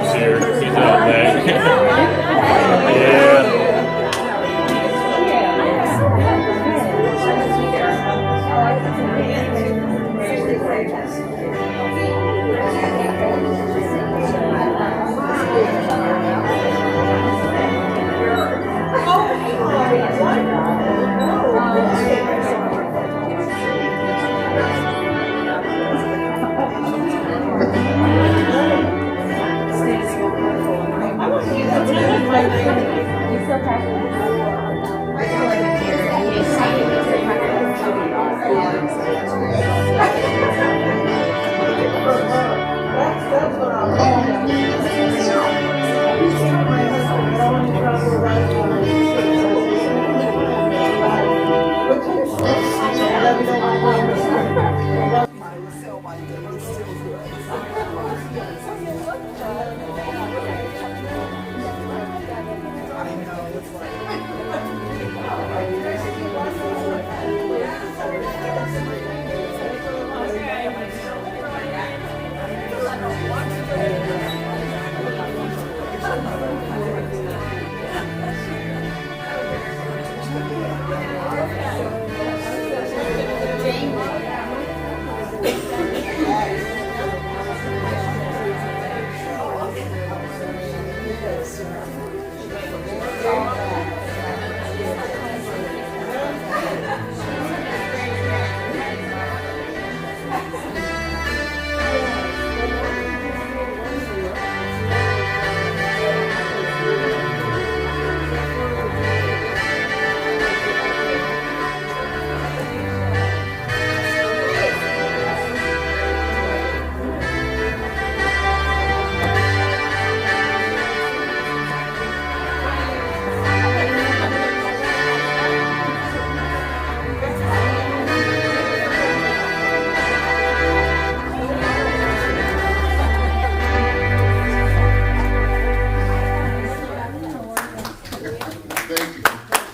Bob's here. He's out back. Yeah.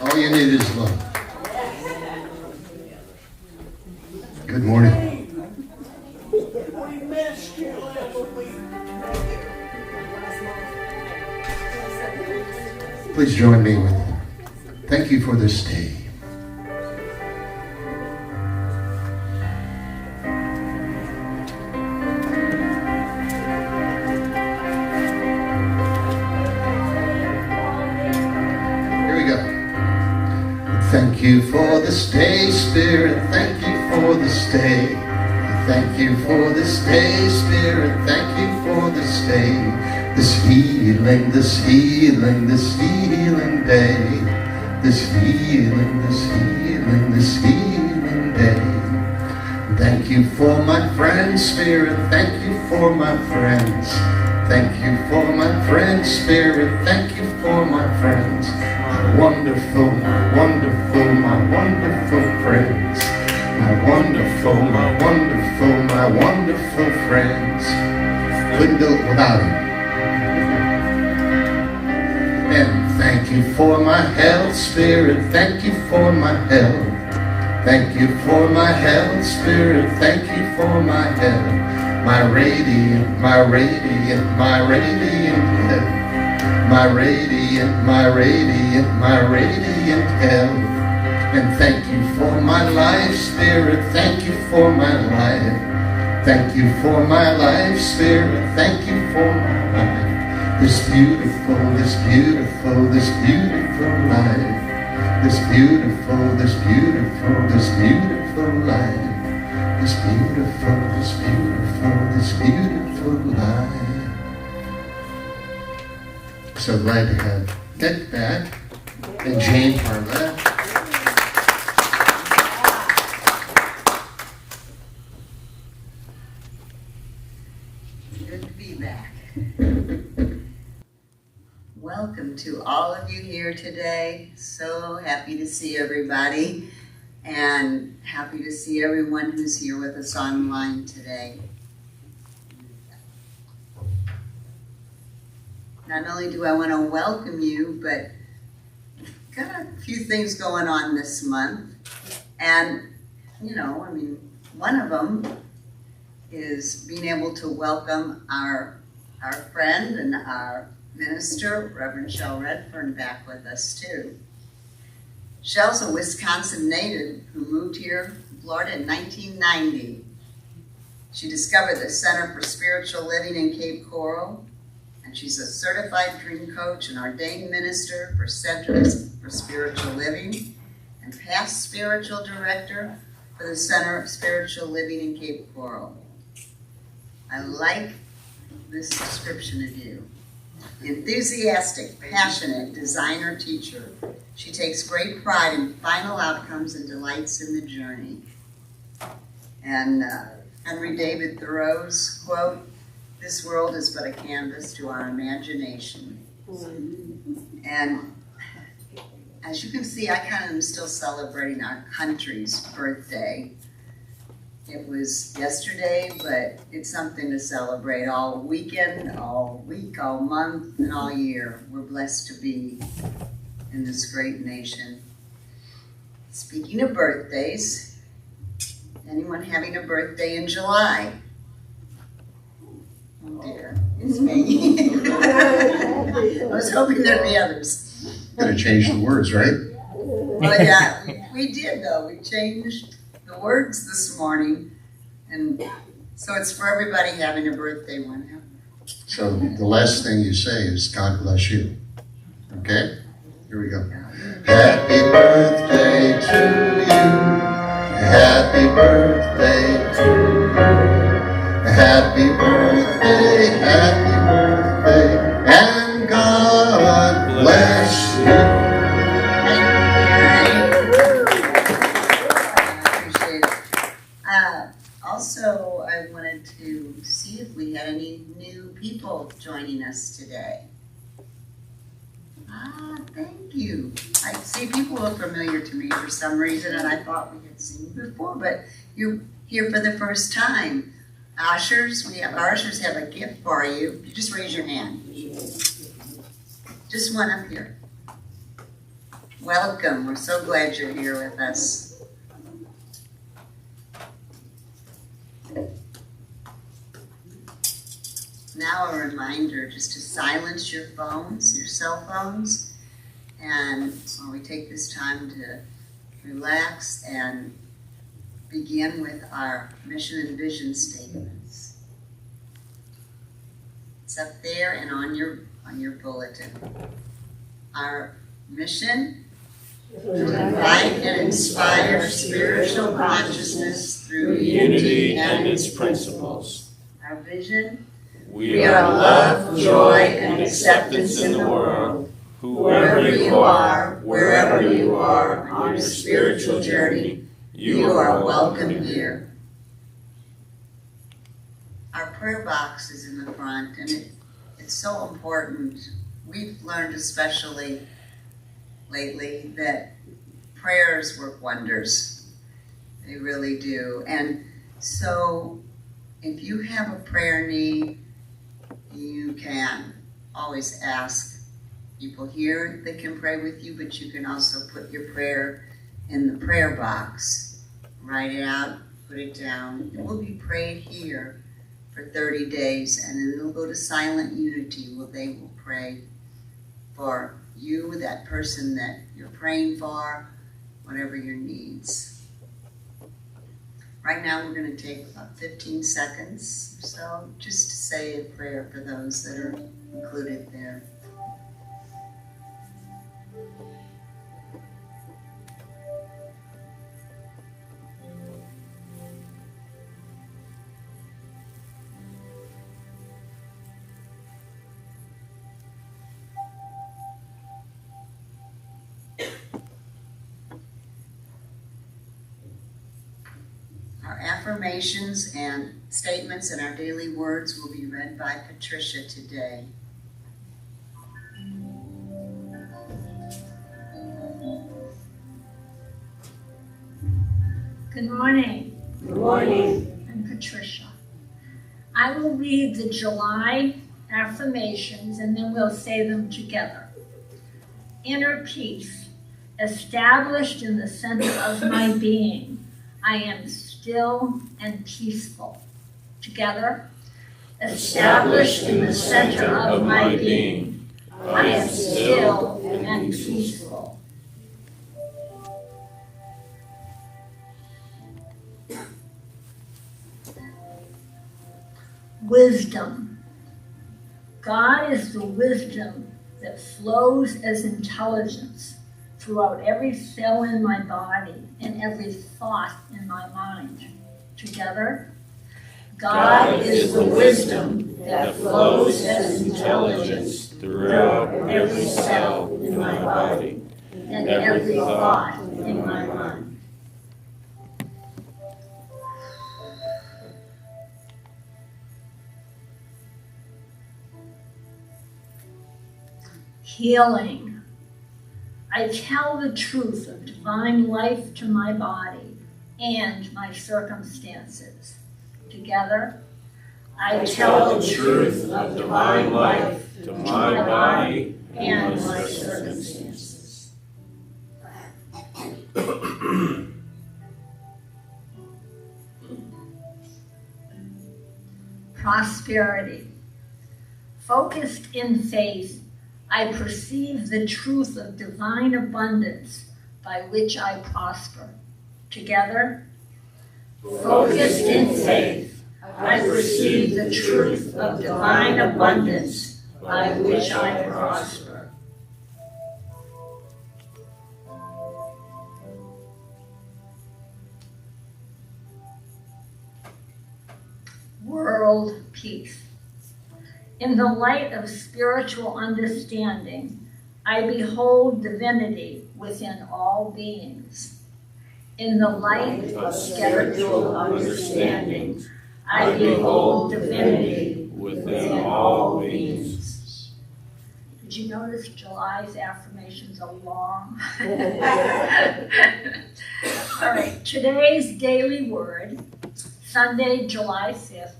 All you need is love. Good morning. Please join me with thank you for this day. Thank you for this day, Spirit. Thank you for this day. Thank you for this day, Spirit. Thank you for this day. This healing, this healing, this healing day. This healing, this healing, this healing day. Thank you for my friends, Spirit. Thank you for my friends. Thank you for my friends, Spirit. Thank you for my friends. Wonderful, my wonderful, my wonderful friends. My wonderful, my wonderful, my wonderful friends. Couldn't do it without them. And thank you for my health, Spirit. Thank you for my health. Thank you for my health, Spirit. Thank you for my health. My radiant, my radiant, my radiant health. My radiant, my radiant, my radiant health. And thank you for my life, Spirit. Thank you for my life. Thank you for my life, Spirit. Thank you for my life. This beautiful, this beautiful, this beautiful life. This beautiful, this beautiful, this beautiful life. This beautiful, this beautiful, this beautiful life. So glad to have Nick back and Jane Parla. Good to be back. Welcome to all of you here today. So happy to see everybody and happy to see everyone who's here with us online today. Not only do I want to welcome you, but got a few things going on this month. And, one of them is being able to welcome our our friend and our minister, Reverend Shell Redfern, back with us too. Shell's a Wisconsin native who moved here to Florida in 1990. She discovered the Center for Spiritual Living in Cape Coral, and she's a certified dream coach and ordained minister for Centers for Spiritual Living and past spiritual director for the Center of Spiritual Living in Cape Coral. I like this description of you. Enthusiastic, passionate designer teacher, she takes great pride in final outcomes and delights in the journey. And Henry David Thoreau's quote, "This world is but a canvas to our imagination." And as you can see, I kind of am still celebrating our country's birthday. It was yesterday, but it's something to celebrate all weekend, all week, all month, and all year. We're blessed to be in this great nation. Speaking of birthdays, anyone having a birthday in July? Oh dear, it's me. I was hoping there'd be others. Gotta change the words, right? Well, yeah, we did though. We changed the words this morning, and so it's for everybody having a birthday whenever. So the last thing you say is God bless you. Okay? Here we go. Happy birthday to you. Happy birthday to you. Happy birthday, and God bless you. Also, I wanted to see if we had any new people joining us today. Thank you. I see people look familiar to me for some reason, and I thought we had seen you before, but you're here for the first time. Ushers, our ushers have a gift for you. You just raise your hand. Just one up here. Welcome. We're so glad you're here with us. Now a reminder just to silence your phones, your cell phones, and while we take this time to relax and begin with our mission and vision statements. It's up there and on your bulletin. Our mission: to invite and inspire spiritual consciousness through unity and its principles. Our vision: we are love, joy, and acceptance in the world. Whoever you are, wherever you are on your spiritual journey, you are welcome here. Our prayer box is in the front, and it's so important. We've learned, especially lately, that prayers work wonders. They really do. And so if you have a prayer need, you can always ask people here that can pray with you, but you can also put your prayer in the prayer box. Write it out, put it down. It will be prayed here for 30 days, and then it'll go to Silent Unity, where they will pray for you, that person that you're praying for, whatever your needs. Right now we're going to take about 15 seconds or so just to say a prayer for those that are included there. Our affirmations and statements and our daily words will be read by Patricia today. Good morning. Good morning. I'm Patricia. I will read the July affirmations and then we'll say them together. Inner peace, established in the center of my being, I am still and peaceful. Together, established in the center of my being. I am still and peaceful. Wisdom. God is the wisdom that flows as intelligence throughout every cell in my body and every thought in my mind. Together, God is the wisdom that flows as intelligence throughout every cell in my body and every thought in my mind. Healing. I tell the truth of divine life to my body and my circumstances. Together, I tell the truth of divine life to my body and my circumstances. Prosperity. Focused in faith, I perceive the truth of divine abundance by which I prosper. Together, focused in faith, I perceive the truth of divine abundance by which I prosper. World peace. In the light of spiritual understanding, I behold divinity within all beings. In the light of spiritual understanding, I behold divinity within all beings. Did you notice July's affirmations are long? All right, today's daily word, Sunday, July 5th,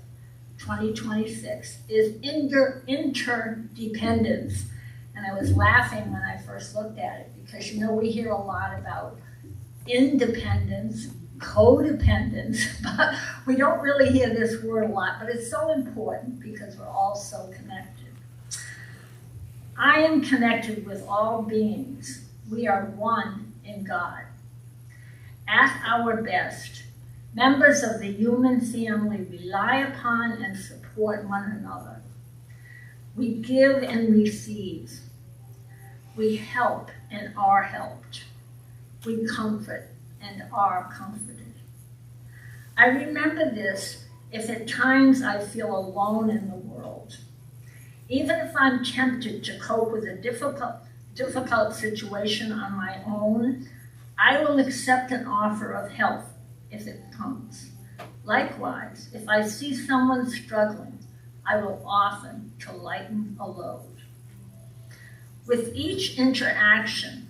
2026, is interdependence. And I was laughing when I first looked at it because, you know, we hear a lot about independence, codependence, but we don't really hear this word a lot, but it's so important because we're all so connected. I am connected with all beings. We are one in God. At our best, members of the human family rely upon and support one another. We give and receive. We help and are helped. We comfort and are comforted. I remember this if at times I feel alone in the world. Even if I'm tempted to cope with a difficult situation on my own, I will accept an offer of help if it comes. Likewise, if I see someone struggling, I will offer to lighten a load. With each interaction,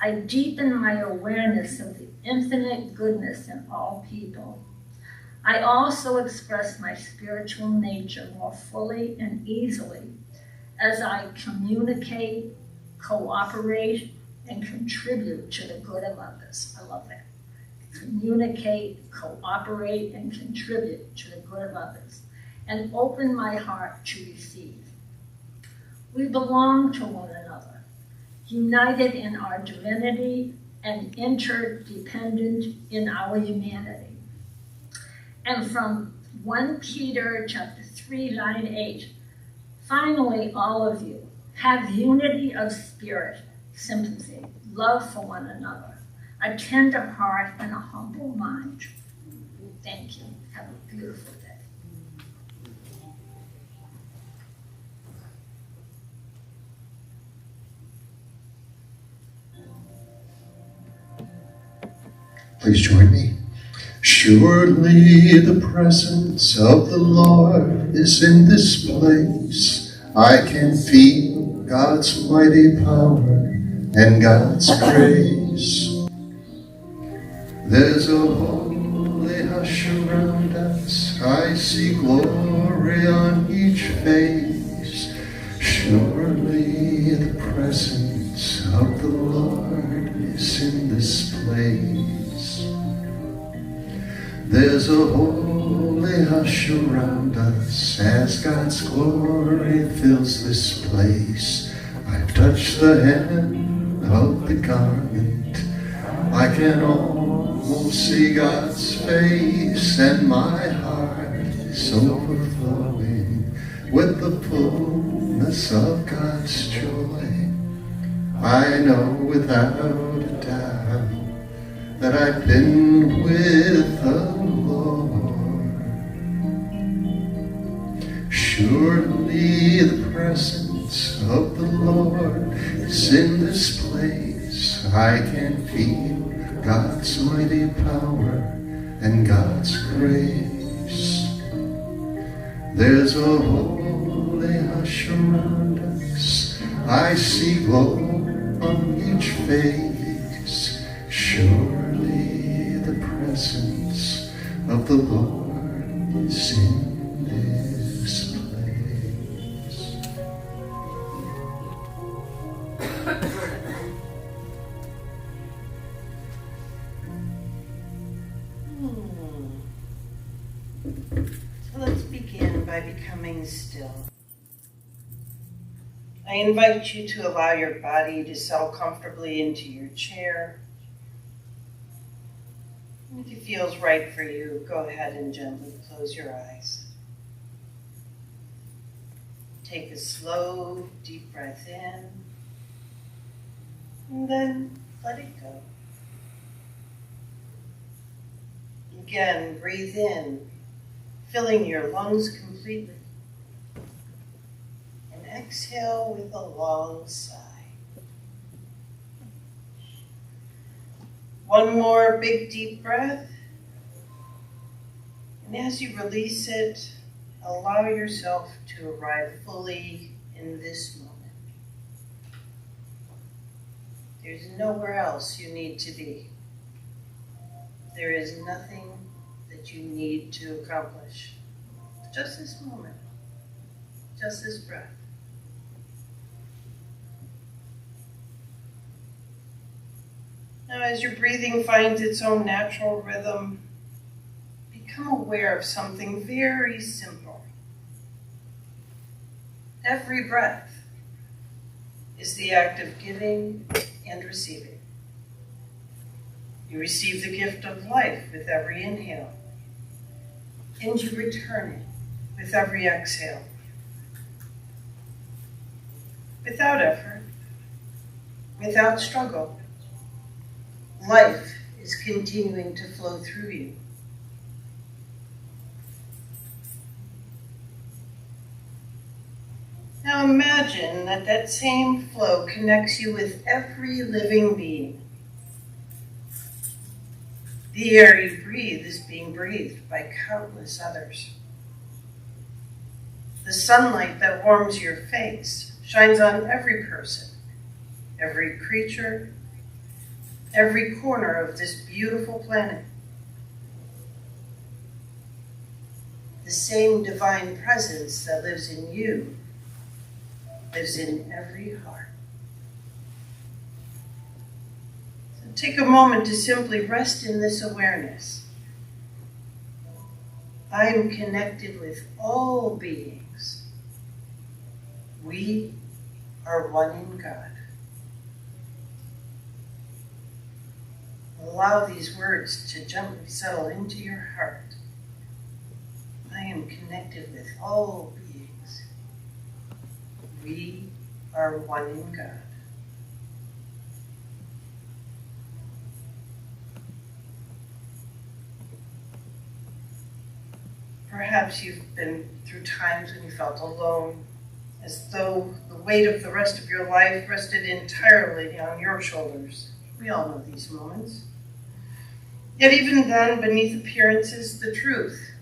I deepen my awareness of the infinite goodness in all people. I also express my spiritual nature more fully and easily as I communicate, cooperate, and contribute to the good of others. I love that. Communicate, cooperate, and contribute to the good of others, and open my heart to receive. We belong to one another, united in our divinity and interdependent in our humanity. And from 1 Peter chapter 3, line 8, finally, all of you have unity of spirit, sympathy, love for one another, a tender heart, and a humble mind. Thank you. Have a beautiful day. Please join me. Surely the presence of the Lord is in this place. I can feel God's mighty power and God's grace. There's a holy hush around us. I see glory on each face. Surely the presence of the Lord is in this place. There's a holy holy hush around us as God's glory fills this place. I touch the hem of the garment. I can almost see God's face, and my heart is overflowing with the fullness of God's joy. I know without a doubt that I've been with the Lord. Surely the presence of the Lord is in this place. I can feel God's mighty power and God's grace. There's a holy hush around us. I see glow on each face. Surely the presence of the Lord is in this place. So let's begin by becoming still. I invite you to allow your body to settle comfortably into your chair. And if it feels right for you, go ahead and gently close your eyes. Take a slow, deep breath in, and then let it go. Again, breathe in, filling your lungs completely. And exhale with a long sigh. One more big deep breath. And as you release it, allow yourself to arrive fully in this moment. There's nowhere else you need to be. There is nothing that you need to accomplish. Just this moment, just this breath. Now, as your breathing finds its own natural rhythm, become aware of something very simple. Every breath is the act of giving and receiving. You receive the gift of life with every inhale, and you return it with every exhale. Without effort, without struggle, life is continuing to flow through you. Now imagine that that same flow connects you with every living being. The air you breathe is being breathed by countless others. The sunlight that warms your face shines on every person, every creature, every corner of this beautiful planet. The same divine presence that lives in you lives in every heart. So take a moment to simply rest in this awareness. I am connected with all beings. We are one in God. Allow these words to gently settle into your heart. I am connected with all beings. We are one in God. Perhaps you've been through times when you felt alone, as though the weight of the rest of your life rested entirely on your shoulders. We all know these moments. Yet even then, beneath appearances, the truth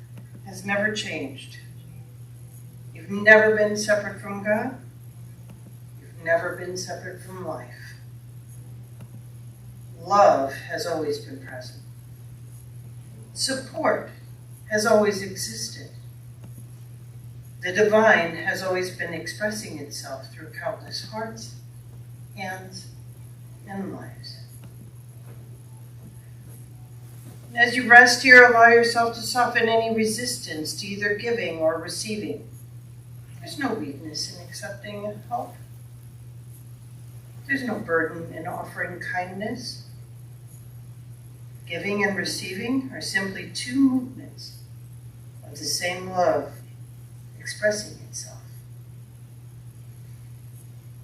has never changed. You've never been separate from God. You've never been separate from life. Love has always been present. Support has always existed. The divine has always been expressing itself through countless hearts, hands, and lives. As you rest here, allow yourself to soften any resistance to either giving or receiving. There's no weakness in accepting help. There's no burden in offering kindness. Giving and receiving are simply two movements of the same love expressing itself.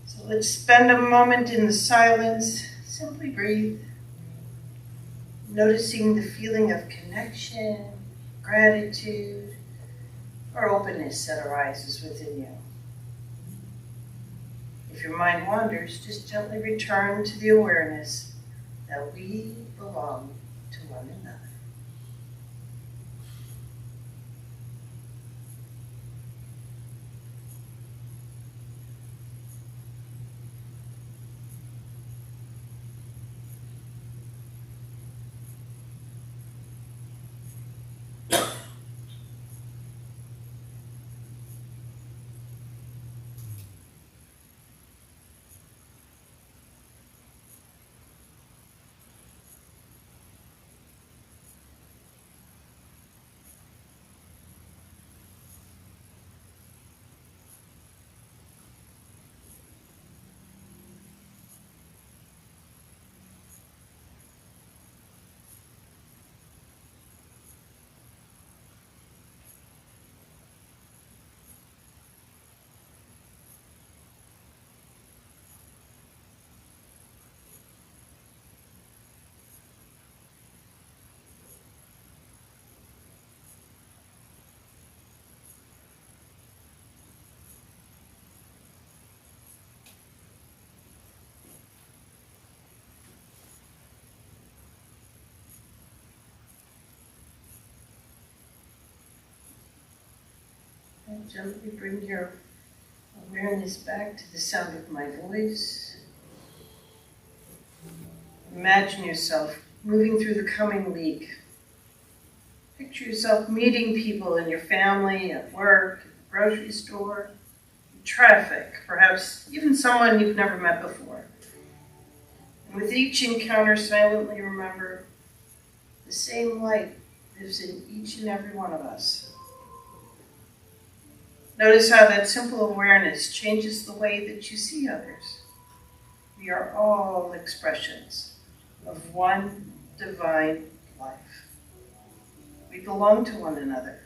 So let's spend a moment in the silence. Simply breathe, noticing the feeling of connection, gratitude, or openness that arises within you. If your mind wanders, just gently return to the awareness that we belong to one another. And gently bring your awareness back to the sound of my voice. Imagine yourself moving through the coming week. Picture yourself meeting people in your family, at work, at the grocery store, in traffic, perhaps even someone you've never met before. And with each encounter, silently remember the same light lives in each and every one of us. Notice how that simple awareness changes the way that you see others. We are all expressions of one divine life. We belong to one another,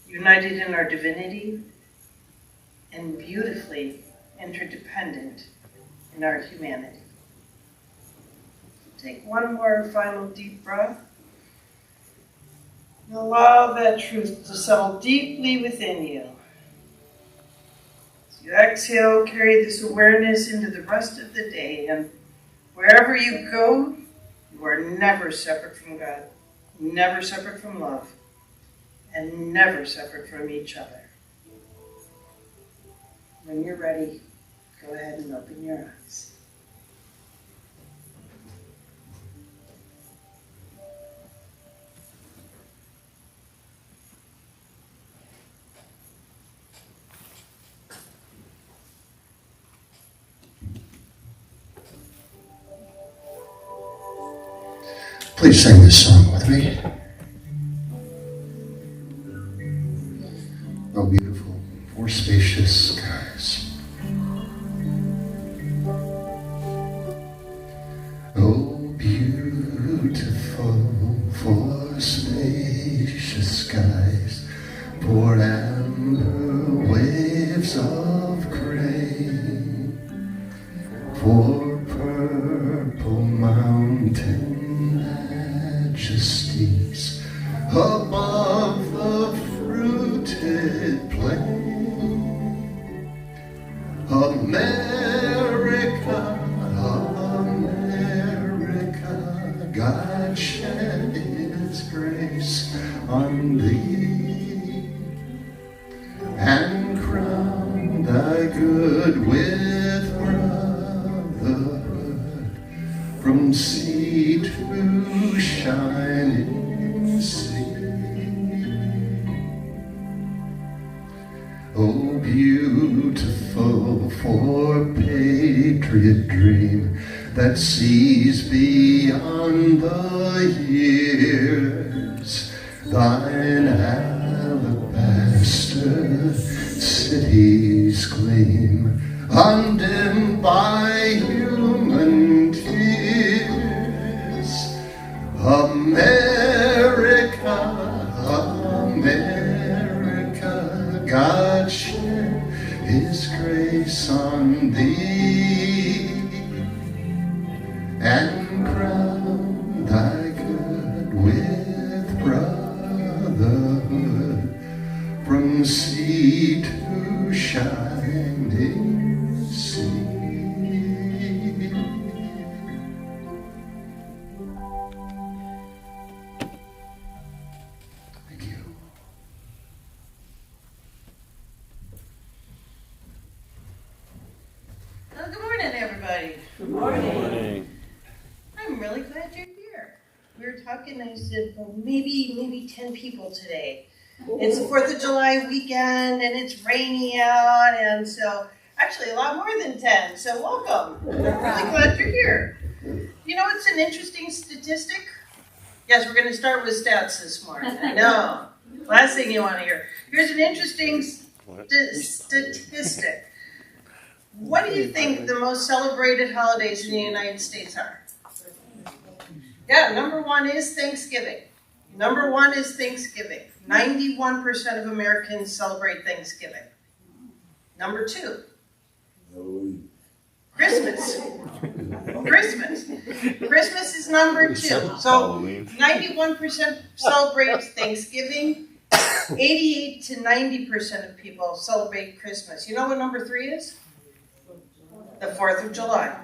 united in our divinity and beautifully interdependent in our humanity. Take one more final deep breath. And allow that truth to settle deeply within you. As you exhale, carry this awareness into the rest of the day, and wherever you go, you are never separate from God, never separate from love, and never separate from each other. When you're ready, go ahead and open your eyes. Please sing this song with me. Oh, beautiful, for spacious skies. Oh, beautiful, for spacious skies, for amber waves of grain, for purple mountains majesties above the fruited plain. America, America, God shed His grace on thee and crown thy good with brotherhood from sea to shining sea. Oh, beautiful for patriot dream, that sees beyond the years. Thine alabaster cities gleam, undimmed by human tears. America, America, God shed His grace on thee, and crown thy good with brotherhood from sea to shining sea. Thank you. Well, good morning, everybody. Good morning. I'm really glad you're here. We were talking, I said, well, maybe 10 people today. It's the 4th of July weekend, and it's rainy out, and so actually a lot more than 10, so welcome. I'm really glad you're here. You know what's an interesting statistic? Yes, we're going to start with stats this morning. I know. Last thing you want to hear. Here's an interesting statistic. What do you think the most celebrated holidays in the United States are? Yeah, number one is Thanksgiving. Number one is Thanksgiving. 91% of Americans celebrate Thanksgiving. Number two, Christmas. Christmas is number two. So 91% celebrates Thanksgiving. 88 to 90% of people celebrate Christmas. You know what number three is? The 4th of July.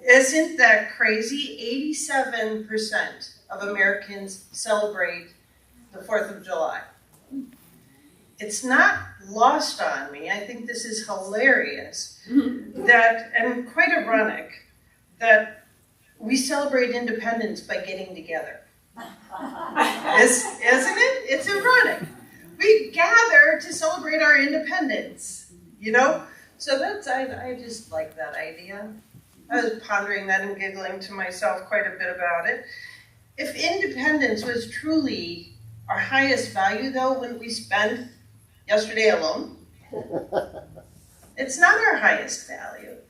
Isn't that crazy? 87% of Americans celebrate the 4th of July. It's not lost on me, I think this is hilarious, that, and quite ironic, that we celebrate independence by getting together. Isn't it? It's ironic. We gather to celebrate our independence, you know? So that's, I just like that idea. I was pondering that and giggling to myself quite a bit about it. If independence was truly our highest value, though, when we spend yesterday alone, it's not our highest value.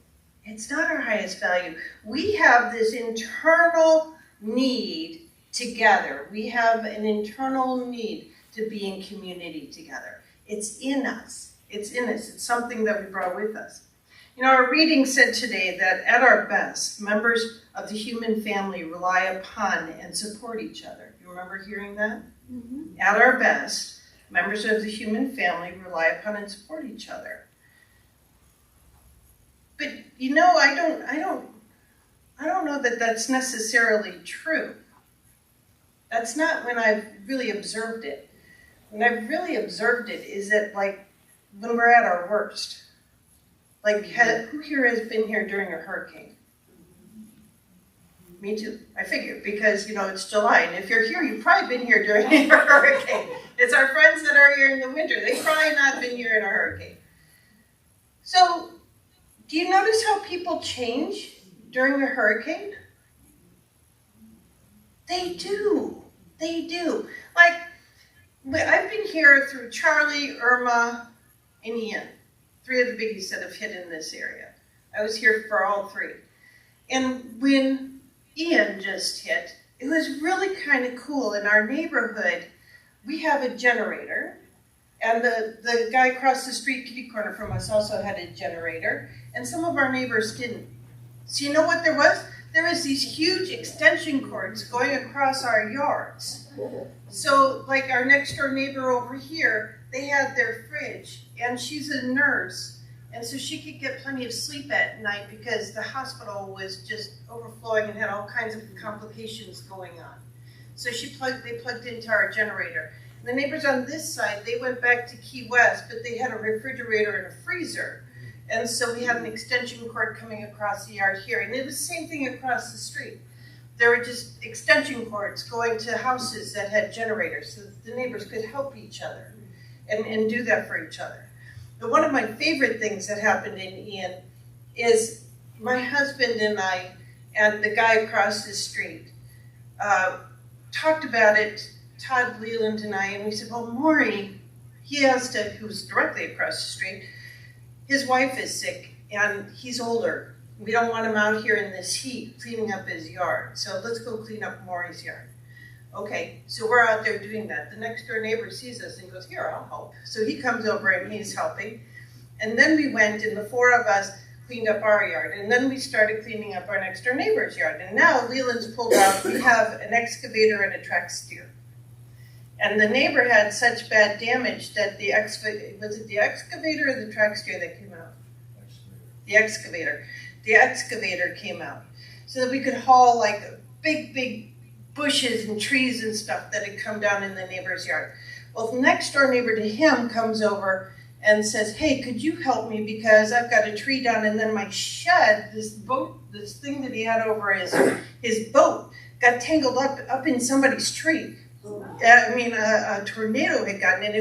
It's not our highest value. We have this internal need together. We have an internal need to be in community together. It's in us. It's in us. It's something that we brought with us. You know, our reading said today that at our best, members of the human family rely upon and support each other. You remember hearing that? Mm-hmm. At our best, members of the human family rely upon and support each other. But you know, I don't know that that's necessarily true. That's not when I've really observed it. When I've really observed it is that, like, when we're at our worst. Like, who here has been here during a hurricane? Me too. I figured, because, you know, it's July, and if you're here, you've probably been here during a hurricane. It's our friends that are here in the winter. They've probably not been here in a hurricane. So, do you notice how people change during a hurricane? They do. They do. Like, I've been here through Charlie, Irma, and Ian. 3 of the biggies that have hit in this area. I was here for all 3. And when Ian just hit, it was really kind of cool. In our neighborhood, we have a generator, and the guy across the street, kitty corner from us, also had a generator, and some of our neighbors didn't. So you know what there was? There was these huge extension cords going across our yards. So, like our next door neighbor over here, they had their fridge, and she's a nurse, and so she could get plenty of sleep at night because the hospital was just overflowing and had all kinds of complications going on. So they plugged into our generator. And the neighbors on this side, they went back to Key West, but they had a refrigerator and a freezer. And so we had an extension cord coming across the yard here, and it was the same thing across the street. There were just extension cords going to houses that had generators so that the neighbors could help each other and do that for each other. But one of my favorite things that happened in Ian is my husband and I and the guy across the street talked about it, Todd Leland and I, and we said, well, Maury, who's directly across the street, his wife is sick and he's older. We don't want him out here in this heat cleaning up his yard. So let's go clean up Maury's yard. Okay, so we're out there doing that. The next door neighbor sees us and goes, here, I'll help. So he comes over and he's helping. And then we went and the four of us cleaned up our yard. And then we started cleaning up our next door neighbor's yard. And now Leland's pulled out, we have an excavator and a track steer. And the neighbor had such bad damage that was it the excavator or the track steer that came out? The excavator. The excavator came out so that we could haul like big bushes and trees and stuff that had come down in the neighbor's yard. Well, the next door neighbor to him comes over and says, hey, could you help me because I've got a tree down and then my shed, this thing that he had over his boat got tangled up in somebody's tree. I mean, a tornado had gotten it.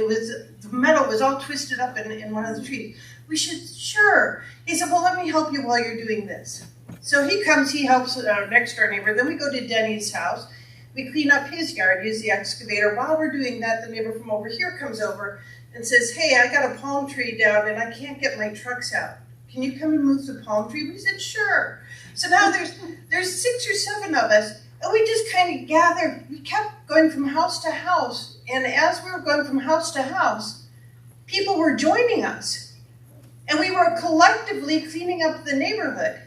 The metal was all twisted up in one of the trees. We should, sure. He said, well, let me help you while you're doing this. So he comes, he helps our next door neighbor. Then we go to Denny's house. We clean up his yard, use the excavator. While we're doing that, the neighbor from over here comes over and says, hey, I got a palm tree down and I can't get my trucks out. Can you come and move the palm tree? We said, sure. So now there's 6 or 7 of us. And we just kind of gathered, we kept going from house to house. And as we were going from house to house, people were joining us. And we were collectively cleaning up the neighborhood.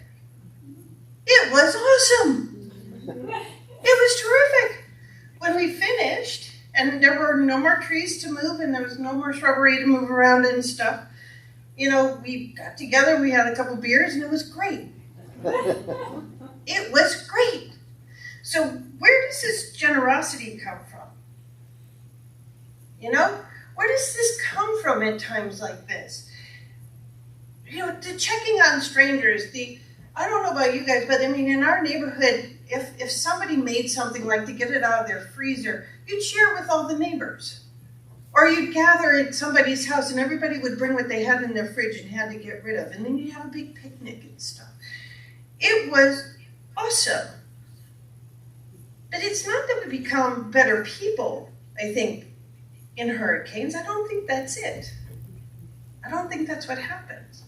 It was awesome. It was terrific. When we finished, and there were no more trees to move, and there was no more shrubbery to move around and stuff, we got together, we had a couple beers, and it was great. It was great. So where does this generosity come from? Where does this come from at times like this? The checking on strangers, I don't know about you guys, but I mean, in our neighborhood, if somebody made something like to get it out of their freezer, you'd share it with all the neighbors. Or you'd gather at somebody's house and everybody would bring what they had in their fridge and had to get rid of. And then you'd have a big picnic and stuff. It was awesome. But it's not that we become better people, I think, in hurricanes. I don't think that's it. I don't think that's what happens.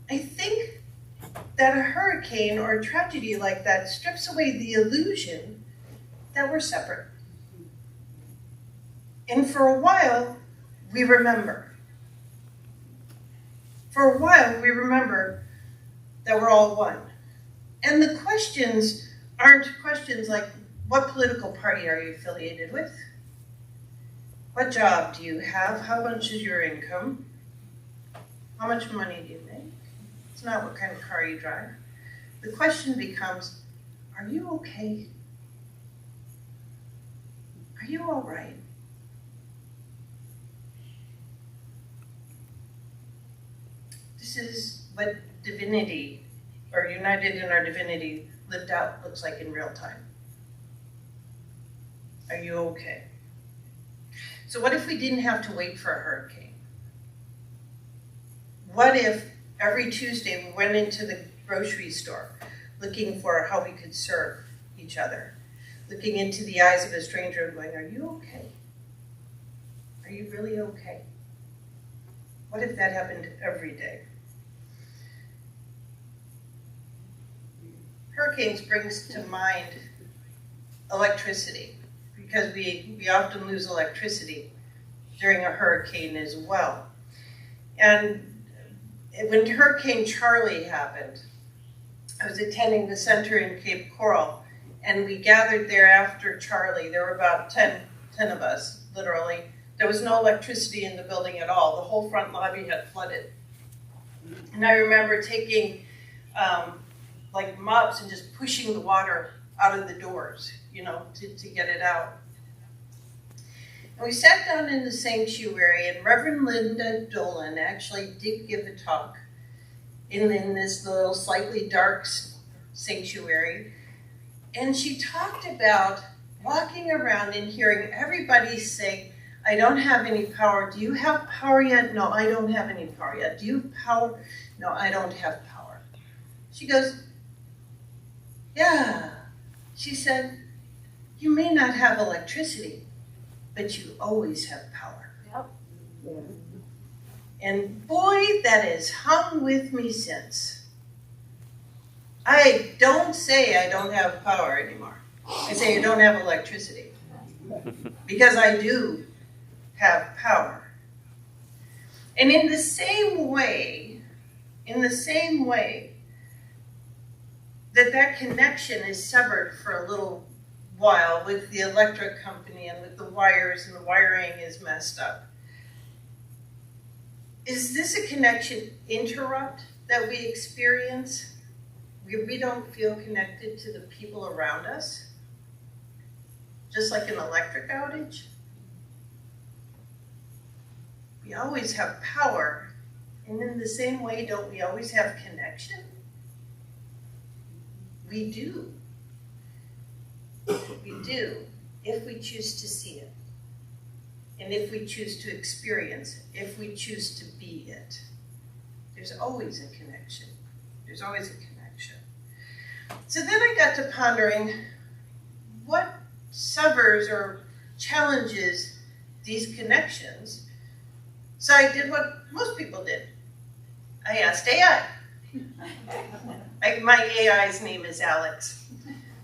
I think that a hurricane or a tragedy like that strips away the illusion that we're separate. And for a while, we remember. For a while, we remember that we're all one. And the questions aren't questions like, what political party are you affiliated with? What job do you have? How much is your income? How much money do you make? It's not what kind of car you drive. The question becomes, are you okay? Are you all right? This is what divinity, or united in our divinity, lived out looks like in real time. Are you okay? So what if we didn't have to wait for a hurricane? What if every Tuesday we went into the grocery store looking for how we could serve each other, looking into the eyes of a stranger and going, are you okay? Are you really okay? What if that happened every day? Hurricanes brings to mind electricity, because we often lose electricity during a hurricane as well. And when Hurricane Charlie happened, I was attending the center in Cape Coral, and we gathered there after Charlie. There were about 10 of us, literally. There was no electricity in the building at all. The whole front lobby had flooded. And I remember taking like mops and just pushing the water out of the doors, to get it out. And we sat down in the sanctuary, and Reverend Linda Dolan actually did give a talk in this little slightly dark sanctuary. And she talked about walking around and hearing everybody say, I don't have any power. Do you have power yet? No, I don't have any power yet. Do you have power? No, I don't have power. She goes, yeah. She said, you may not have electricity, but you always have power. Yep. And boy, that has hung with me since. I don't say I don't have power anymore. I say I don't have electricity. Because I do have power. And in the same way that connection is severed for a little while with the electric company and with the wires and the wiring is messed up, is this a connection interrupt that we experience? We don't feel connected to the people around us? Just like an electric outage? We always have power, and in the same way, don't we always have connection? We do. We do, if we choose to see it. And if we choose to experience it, if we choose to be it. There's always a connection. There's always a connection. So then I got to pondering what severs or challenges these connections. So I did what most people did. I asked AI. My AI's name is Alex.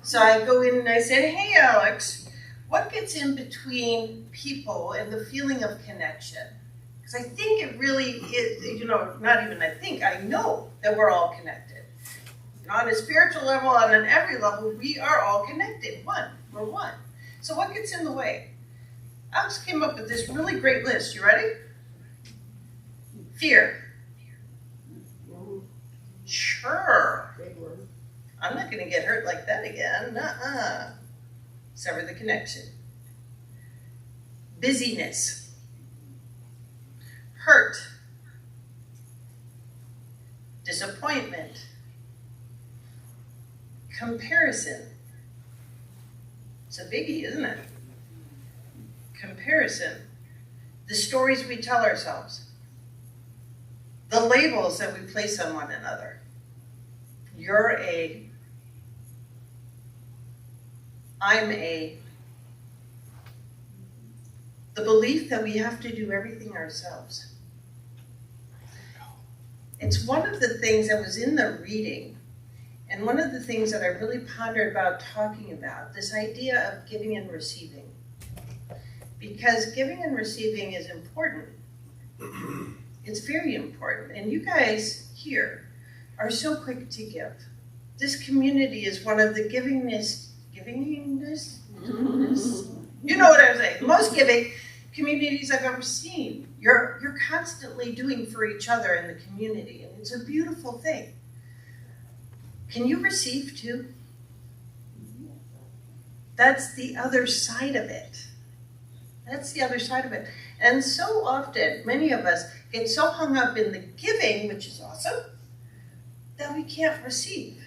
So I go in and I said, hey, Alex, what gets in between people and the feeling of connection? Because I think it really is, not even I think, I know that we're all connected. On a spiritual level, on an every level, we are all connected. We're one. So what gets in the way? Alex came up with this really great list. You ready? Fear. Sure. I'm not going to get hurt like that again. Nuh-uh. Sever the connection. Busyness. Hurt. Disappointment. Comparison. It's a biggie, isn't it? Comparison. The stories we tell ourselves. The labels that we place on one another. You're a. I'm a. The belief that we have to do everything ourselves. It's one of the things that was in the reading, and one of the things that I really pondered about talking about, this idea of giving and receiving. Because giving and receiving is important. It's very important. And you guys here are so quick to give. This community is one of the givingness, you know what I'm saying, the most giving communities I've ever seen. You're constantly doing for each other in the community, and it's a beautiful thing. Can you receive too? That's the other side of it. That's the other side of it. And so often, many of us get so hung up in the giving, which is awesome, that we can't receive.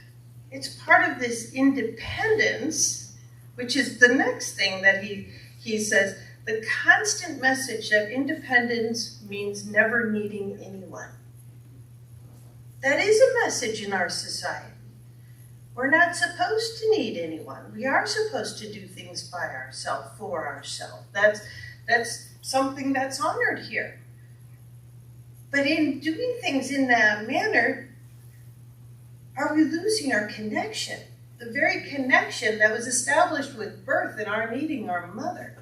It's part of this independence, which is the next thing that he says, the constant message that independence means never needing anyone. That is a message in our society. We're not supposed to need anyone. We are supposed to do things by ourselves, for ourselves. That's something that's honored here. But in doing things in that manner, are we losing our connection? The very connection that was established with birth and our needing our mother.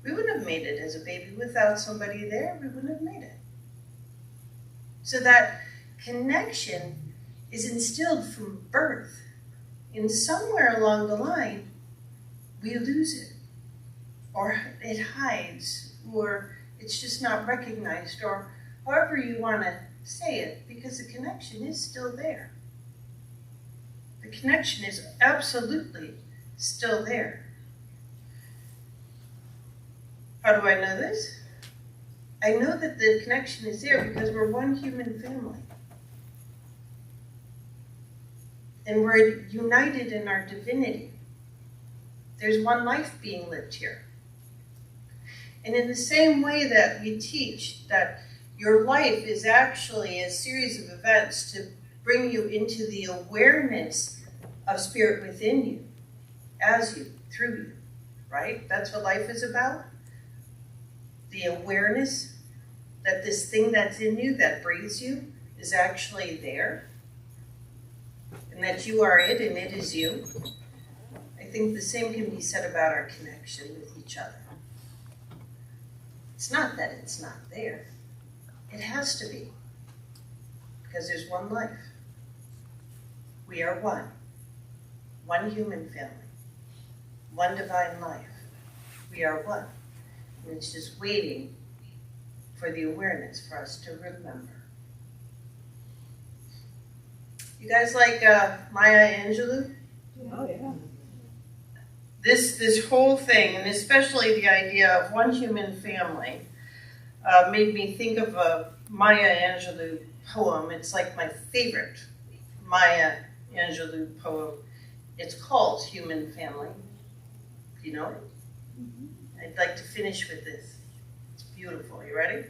We wouldn't have made it as a baby without somebody there. We wouldn't have made it. So that connection is instilled from birth. And somewhere along the line, we lose it. Or it hides, or it's just not recognized, or however you want to say it, because the connection is still there. The connection is absolutely still there. How do I know this? I know that the connection is there because we're one human family. And we're united in our divinity. There's one life being lived here. And in the same way that we teach that your life is actually a series of events to bring you into the awareness of spirit within you, as you, through you, right? That's what life is about. The awareness that this thing that's in you, that breathes you, is actually there, and that you are it and it is you. I think the same can be said about our connection with each other. It's not that it's not there. It has to be, because there's one life. We are one human family, one divine life. We are one, and it's just waiting for the awareness for us to remember. You guys like Maya Angelou? Oh, yeah. This whole thing, and especially the idea of one human family, made me think of a Maya Angelou poem. It's like my favorite Maya Angelou poem. It's called Human Family. Do you know it? Mm-hmm. I'd like to finish with this. It's beautiful. You ready?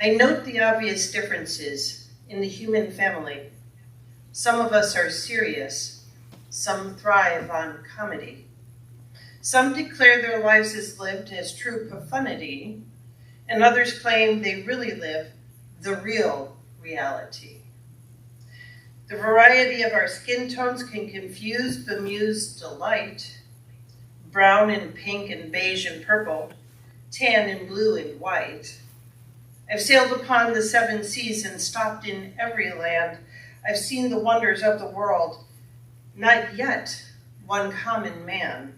I note the obvious differences in the human family. Some of us are serious. Some thrive on comedy. Some declare their lives as lived as true profundity, and others claim they really live the real reality. The variety of our skin tones can confuse, bemuse, delight. Brown and pink and beige and purple, tan and blue and white. I've sailed upon the 7 seas and stopped in every land. I've seen the wonders of the world, not yet one common man.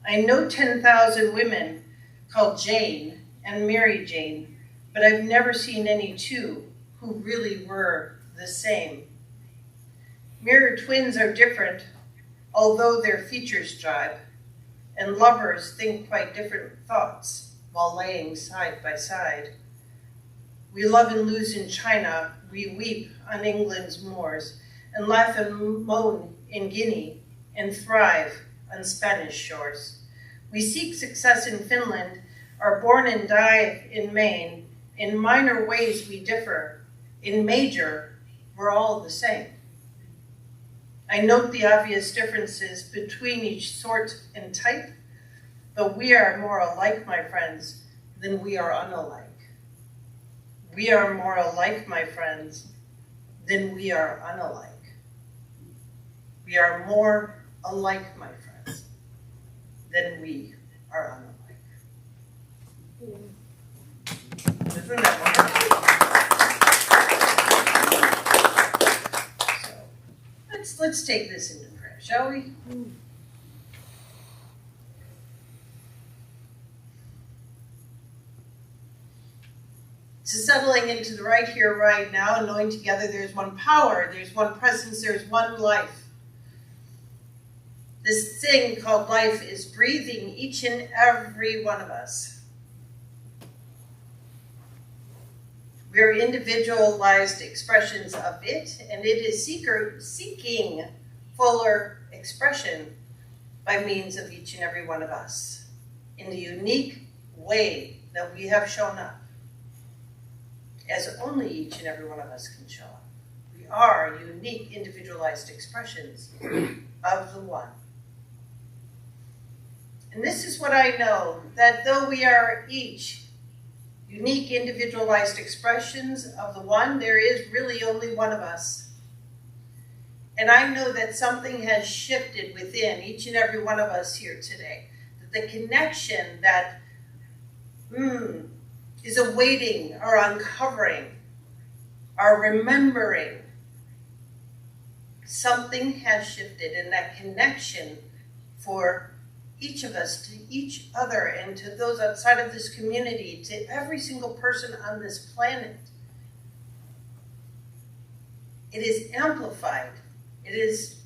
I know 10,000 women called Jane and Mary Jane, but I've never seen any two who really were the same. Mirror twins are different, although their features jibe, and lovers think quite different thoughts while laying side by side. We love and lose in China, we weep on England's moors, and laugh and moan in Guinea, and thrive on Spanish shores. We seek success in Finland, are born and die in Maine. In minor ways we differ, in major we're all the same. I note the obvious differences between each sort and type, but we are more alike, my friends, than we are unalike. We are more alike, my friends, than we are unalike. We are more alike, my friends, than we are unalike. Isn't that wonderful? So, let's take this into prayer, shall we? So settling into the right here, right now, and knowing together there's one power, there's one presence, there's one life. This thing called life is breathing each and every one of us. We're individualized expressions of it, and it is seeking fuller expression by means of each and every one of us in the unique way that we have shown up, as only each and every one of us can show up. We are unique, individualized expressions of the one. And this is what I know, that though we are each unique, individualized expressions of the one, there is really only one of us. And I know that something has shifted within each and every one of us here today. That the connection that is awaiting our uncovering, our remembering, something has shifted, and that connection for each of us to each other and to those outside of this community, to every single person on this planet, it is amplified. It is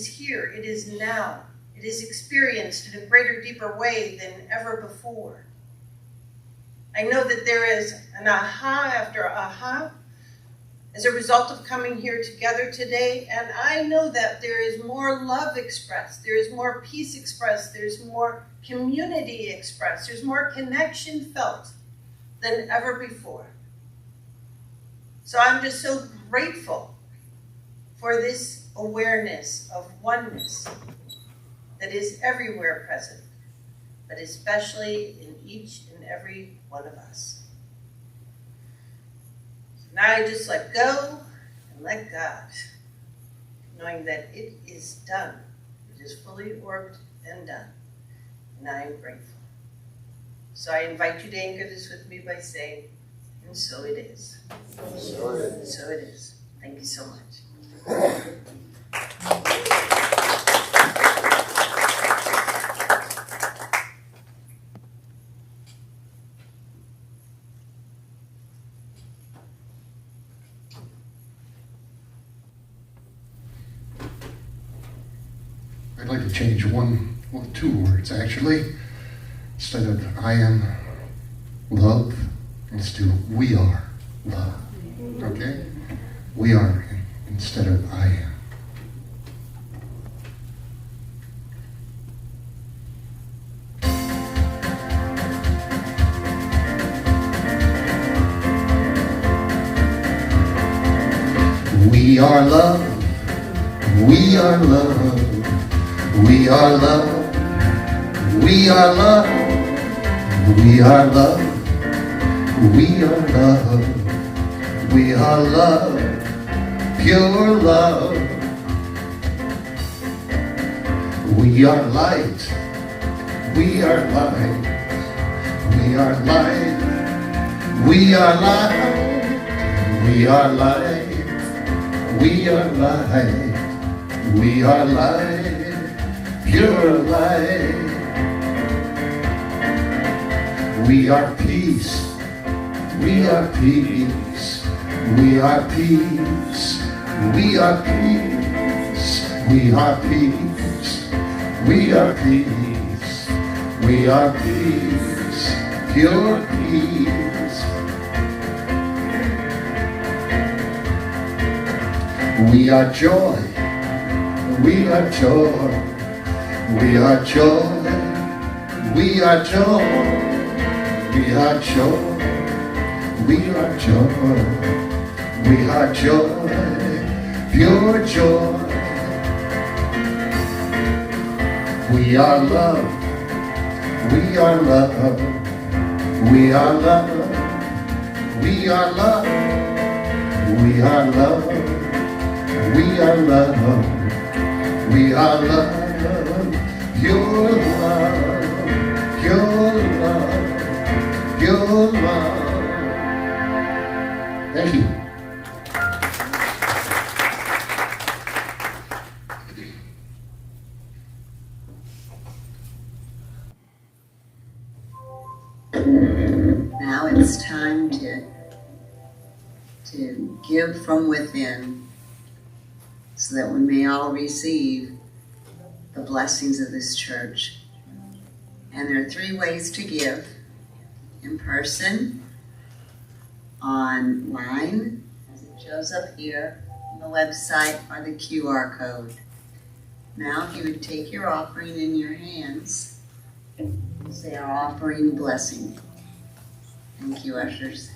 here. It is now. It is experienced in a greater, deeper way than ever before. I know that there is an aha after aha as a result of coming here together today, and I know that there is more love expressed, there is more peace expressed, there's more community expressed, there's more connection felt than ever before. So I'm just so grateful for this awareness of oneness that is everywhere present, but especially in each and every one of us. So now I just let go and let God, knowing that it is done. It is fully worked and done, and I am grateful. So I invite you to anchor this with me by saying, and so it is. So it is. Thank you so much. I'd like to change two words actually. Instead of I am love, let's do we are love. Okay? We are instead of I am. We are love. We are love. We are love. We are love. We are love. We are love. We are love. Pure love. We are light. We are light. We are light. We are light. We are light. We are light. We are light. Pure light. We are peace. We are peace. We are peace. We are peace. We are peace. We are peace. We are peace. Pure peace. We are joy. We are joy. We are joy. We are joy. We are joy. We are joy. We are joy. Pure joy. We are love. We are love. We are love. We are love. We are love. We are love. We are love. Pure love. Pure love. Pure love. Thank you. Now it's time to give from within so that we may all receive the blessings of this church. And there are 3 ways to give: in person, online, as it shows up here on the website, or the QR code. Now, if you would take your offering in your hands, say our offering blessing. Thank you, ushers.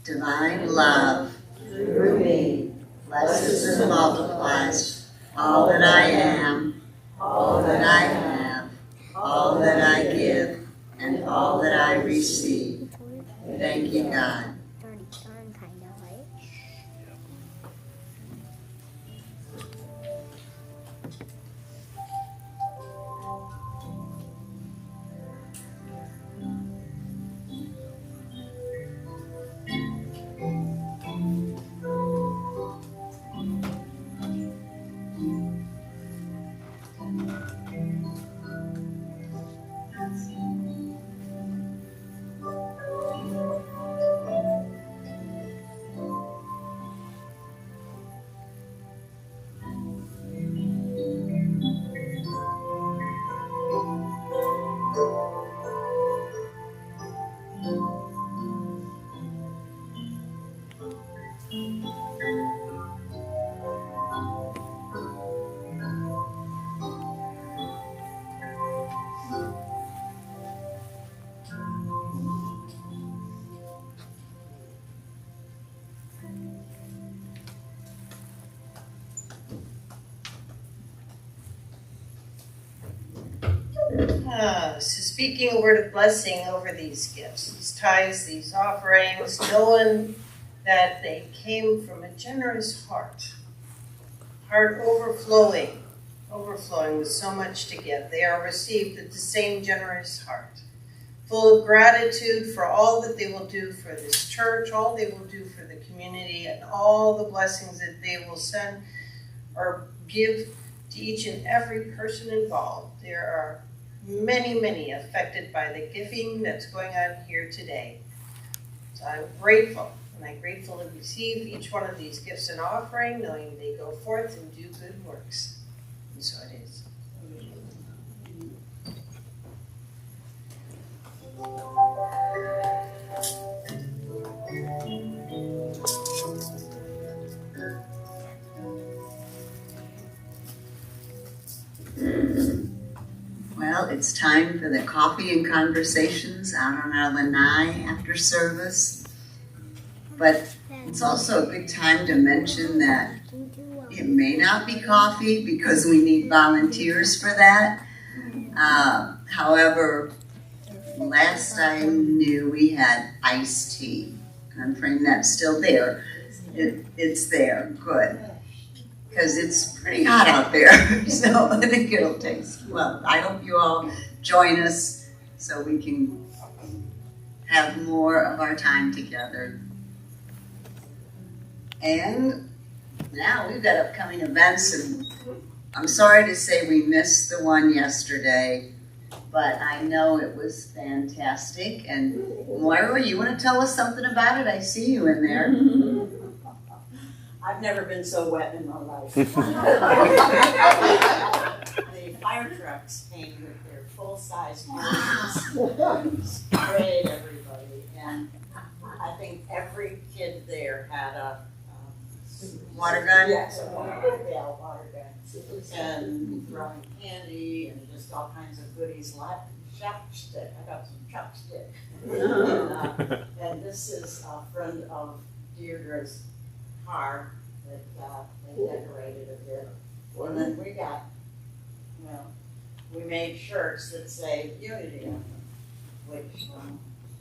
Divine love, through me, blesses and multiplies all that I am, all that I have, all that I give, and all that I receive. Thank you, God. So speaking a word of blessing over these gifts, these tithes, these offerings, knowing that they came from a generous heart overflowing with so much to give. They are received with the same generous heart, full of gratitude for all that they will do for this church, all they will do for the community, and all the blessings that they will send or give to each and every person involved. There are many, many affected by the giving that's going on here today. So I'm grateful, and I'm grateful to receive each one of these gifts and offering, knowing they go forth and do good works. And so it is. Well, it's time for the coffee and conversations out on our lanai after service. But it's also a good time to mention that it may not be coffee because we need volunteers for that. However, last I knew we had iced tea. I'm praying that's still there. It's there, good. Because it's pretty hot out there, so I think it'll taste well. I hope you all join us so we can have more of our time together. And now we've got upcoming events, and I'm sorry to say we missed the one yesterday, but I know it was fantastic. And Moira, you want to tell us something about it? I see you in there. I've never been so wet in my life. The fire trucks came with their full-size cans, sprayed everybody, and I think every kid there had a Water gun? Yes, a water gun. And throwing candy and just all kinds of goodies. Chopstick. I got some chopstick. And this is a friend of Deirdre's car that they decorated a bit. And then we got, we made shirts that say Unity on them, which,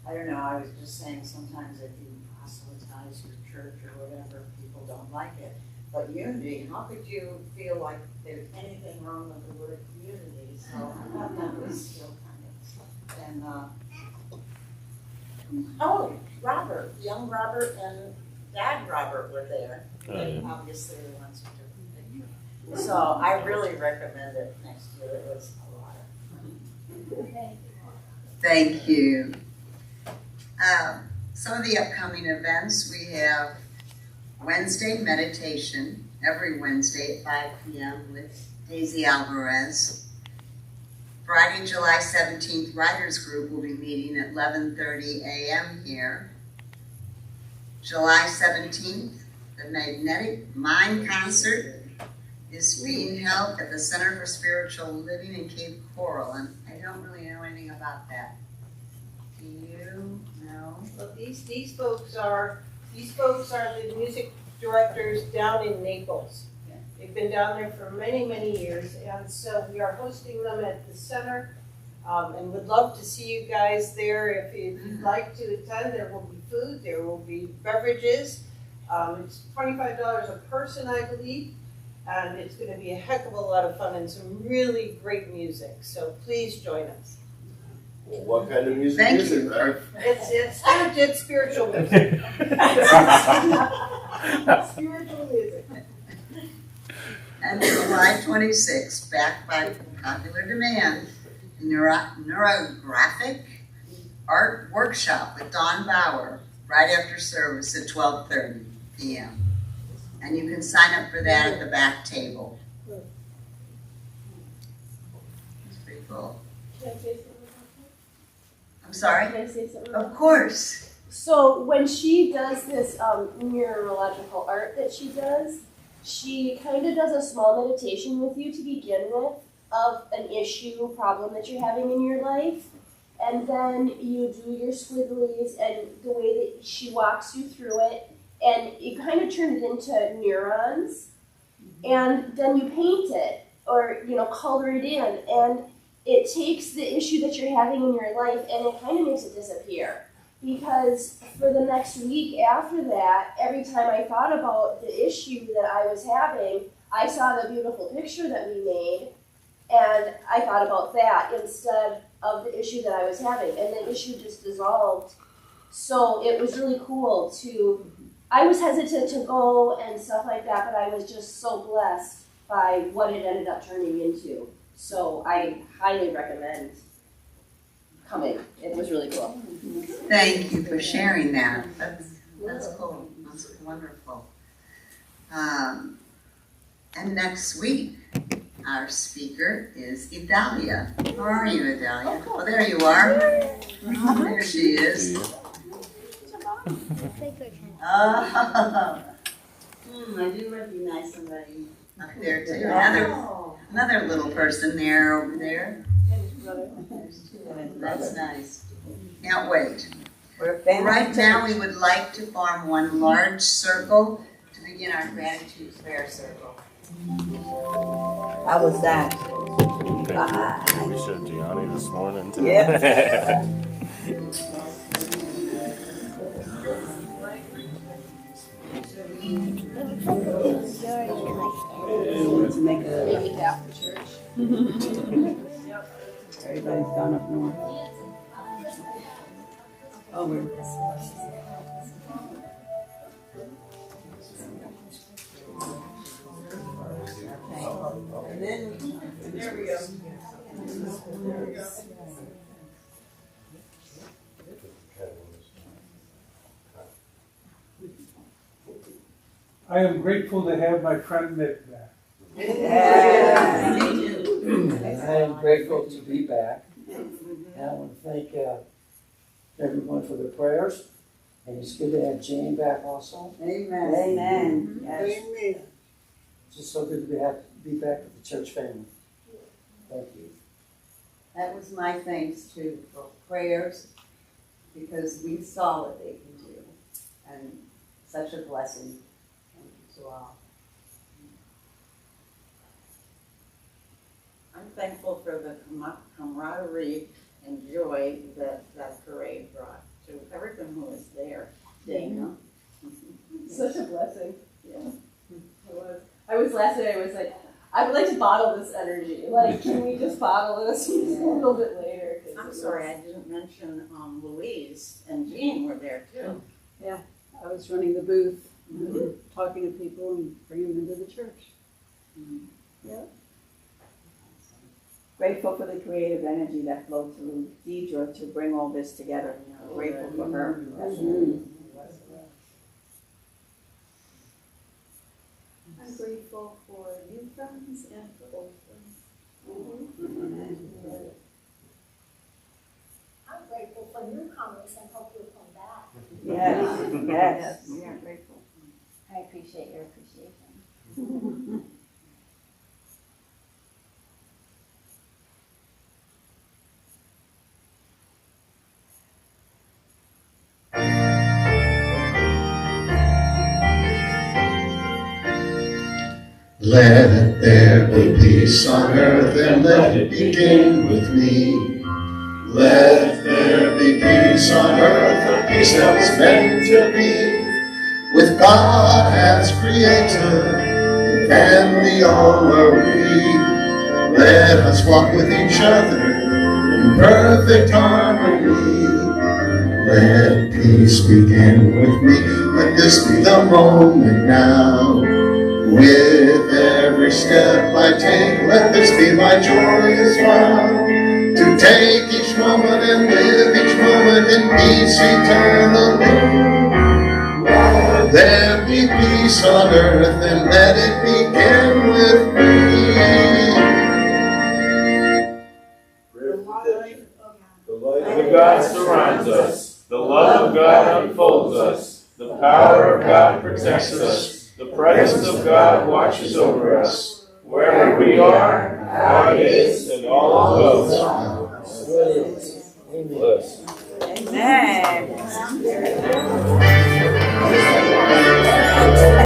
I don't know, I was just saying sometimes if you proselytize your church or whatever, people don't like it. But unity, how could you feel like there's anything wrong with the word unity? So I thought that was still kind of, and Robert, young Robert and Dad Robert were there. They obviously the ones who took the picture. So I really recommend it next year. It was a lot of fun. Thank you. Some of the upcoming events, we have Wednesday meditation, every Wednesday at 5 p.m. with Daisy Alvarez. Friday, July 17th, Writers Group will be meeting at 11:30 a.m. here. July 17th, the Magnetic Mind Concert is being held at the Center for Spiritual Living in Cape Coral, and I don't really know anything about that. Do you know? Well, these folks are the music directors down in Naples. Yeah. They've been down there for many, many years, and so we are hosting them at the center, and would love to see you guys there. If you'd like to attend, there will be food, there will be beverages. It's $25 a person, I believe, and it's going to be a heck of a lot of fun and some really great music. So please join us. Well, what kind of music Thank is you. it, right? It's spiritual music. Spiritual music. And July 26th, backed by popular demand, neurographic art workshop with Dawn Bauer right after service at 12:30 p.m. And you can sign up for that at the back table. It's pretty cool. Can I say something? I'm sorry? Can I say something? Of course. So when she does this neurological art that she does, she kind of does a small meditation with you to begin with of an issue, problem that you're having in your life. And then you do your squigglies and the way that she walks you through it. And you kind of turn it into neurons. And then you paint it or, color it in. And it takes the issue that you're having in your life and it kind of makes it disappear. Because for the next week after that, every time I thought about the issue that I was having, I saw the beautiful picture that we made, and I thought about that instead of the issue that I was having, and the issue just dissolved. So it was really cool to, I was hesitant to go and stuff like that, but I was just so blessed by what it ended up turning into. So I highly recommend coming. It was really cool. Thank you for sharing that. That's cool. That's wonderful. And next week, our speaker is Idalia. How are you, Idalia? Oh, there you are. There she is. Oh, I do recognize somebody. up there too. Another little person there over there. That's nice. Can't wait. Right now, we would like to form one large circle to begin our gratitude prayer circle. How was that? We showed Gianni this morning too. Yeah. To make a Maybe after church. everybody's gone up north. Oh, we're And then, there we go. I am grateful to have my friend Nick back. Yeah. I am grateful to be back. And I want to thank everyone for their prayers. And it's good to have Jane back also. Amen. Amen. Yes. It's just so good to be back with the church family. Thank you. That was my thanks too for prayers, because we saw what they can do, and such a blessing. Thank you to all. I'm thankful for the camaraderie and joy that that parade brought to everyone who was there. Dana. Such a blessing. Yeah. It was. I was last night, I was like, I would like to bottle this energy. Like, can we just bottle this a little bit later? I'm sorry, I didn't mention Louise and Jean were there too. I was running the booth, talking to people and bringing them into the church. Mm-hmm. Grateful for the creative energy that flowed through Deidre to bring all this together. Grateful for her. I'm grateful for new friends and for old friends. I'm grateful for newcomers and hope you'll come back. Yes, yes. We are grateful. I appreciate your appreciation. Let there be peace on earth and let it begin with me. Let there be peace on earth, a peace that was meant to be. With God as creator, the family all are we. Let us walk with each other in perfect harmony. Let peace begin with me, let this be the moment now. With every step I take, let this be my joyous vow. To take each moment and live each moment in peace eternally. Let there be peace on earth and let it begin with me. The light of God surrounds us. The love of God unfolds us. The power of God protects us. The presence of God watches over us. Wherever we are, God is, and all is well. Amen.